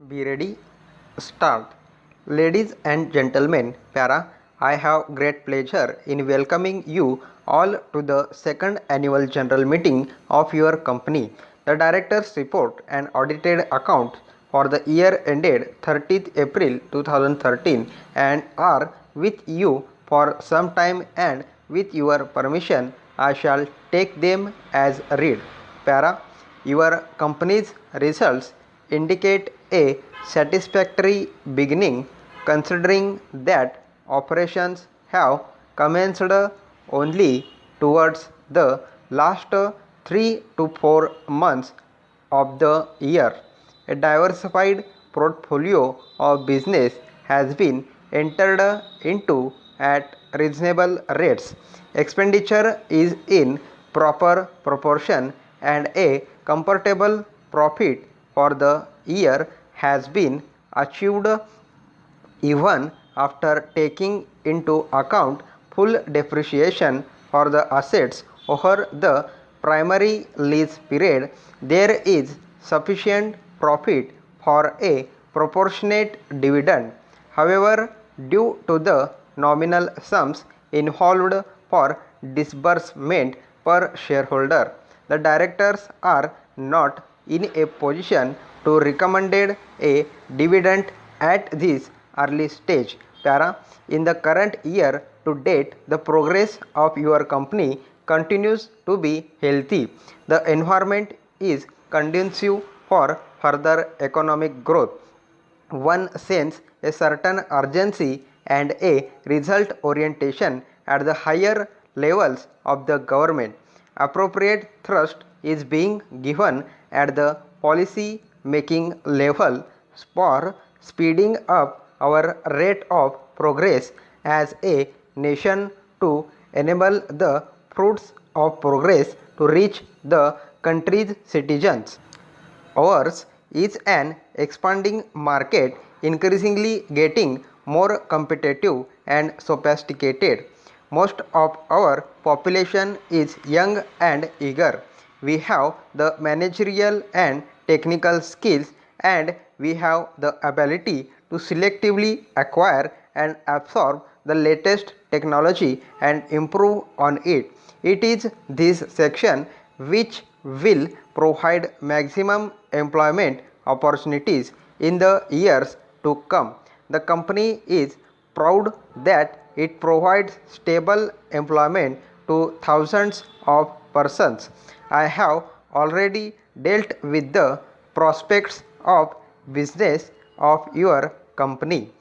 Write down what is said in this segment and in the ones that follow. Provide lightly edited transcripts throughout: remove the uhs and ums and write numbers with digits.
Be ready, start. Ladies and gentlemen, Para, I have great pleasure in welcoming you all to the second annual general meeting of your company. The director's report and audited account for the year ended 30th April 2013 and are with you for some time, and with your permission I shall take them as read. Para, your company's results indicate a satisfactory beginning, considering that operations have commenced only towards the last 3 to 4 months of the year. A diversified portfolio of business has been entered into at reasonable rates. Expenditure is in proper proportion, and a comfortable profit for the year has been achieved even after taking into account full depreciation for the assets over the primary lease period. There is sufficient profit for a proportionate dividend. However, due to the nominal sums involved for disbursement per shareholder, the directors are not in a position to recommend a dividend at this early stage. Para, in the current year to date, the progress of your company continues to be healthy. The environment is conducive for further economic growth. One senses a certain urgency and a result orientation at the higher levels of the government. Appropriate thrust is being given at the policy making level for speeding up our rate of progress as a nation to enable the fruits of progress to reach the country's citizens. Ours is an expanding market, increasingly getting more competitive and sophisticated. Most of our population is young and eager. We have the managerial and technical skills, and we have the ability to selectively acquire and absorb the latest technology and improve on it. It is this section which will provide maximum employment opportunities in the years to come. The company is proud that it provides stable employment to thousands of persons. I have already dealt with the prospects of business of your company.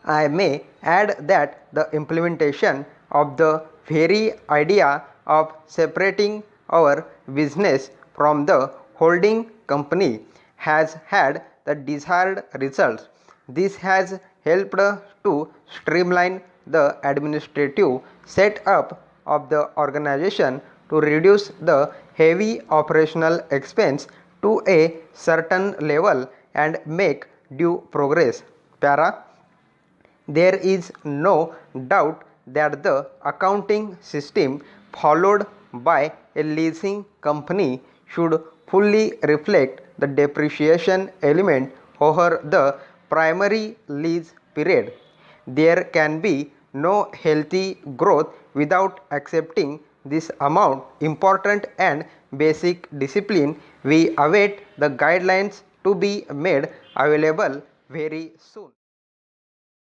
I may add that the implementation of the very idea of separating our business from the holding company has had the desired results. This has helped to streamline the administrative setup of the organization, to reduce the heavy operational expense to a certain level, and make due progress. Para, there is no doubt that the accounting system followed by a leasing company should fully reflect the depreciation element over the primary lease period. There can be no healthy growth without accepting this amount important and basic discipline. We await the guidelines to be made available very soon.